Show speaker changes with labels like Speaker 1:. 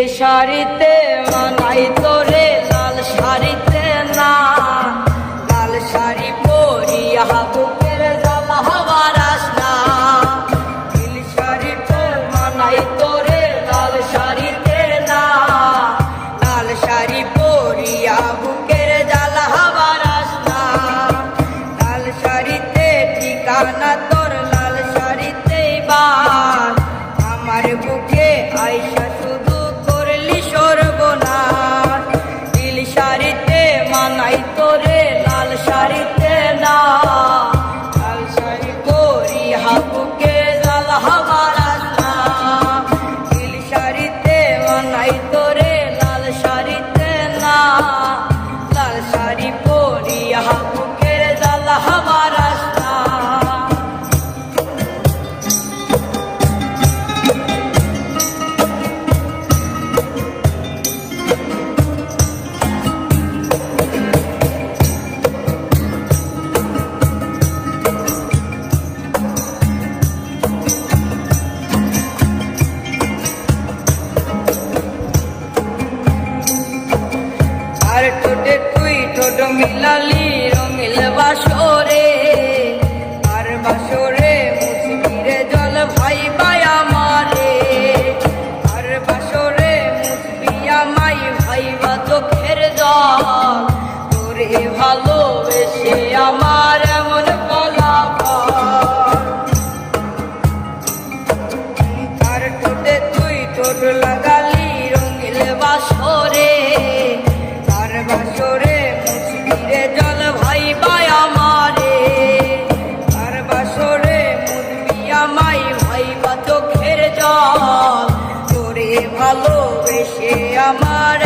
Speaker 1: শাড়িতে মানাই তোরে লাল শাড়িতে না, লাল শাড়ি পরিয়া বুকের জ্বালা বারাস না। নীল শাড়িতে মানাই তোরে লাল শাড়িতে না, লাল শাড়ি পরিয়া বুকের জ্বালা বারাস না। লাল শাড়িতে ঠিকানা তোর, লাল শাড়িতে বাস আমার বুকে আইসা শুধু করলি সর্বনাশ। নীল শাড়িতে মানাই তোরে লাল শাড়িতে না, লাল শাড়ি পরিয়া বুকে জ্বালা বারাস না। নীল শাড়িতে মানাই তোরে লাল শাড়িতে না, লাল শাড়ি পরিয়া বুকের জ্বালা বারাস না। আর ঠোঁটে তুই ঠোঁট মিলালি রঙিল বাসরে, আর বাসরে মুসবিরে জল ভাই ভাই আমারে। আর বাসরে মুসবিয়া মাই ভাই বা চোখের জল, তোরে ভালোবেসে আমার এমন ফলাফল। আর ঠোঁটে তুই ঠোঁট লাগালি রঙিল বাসরে, আর বাসরে মুসবিরে জল ভাই ভাই আমারে। আর বাসরে মুসবিয়া মাই ভাই বা চোখের জল, তোরে ভালোবেসে আমার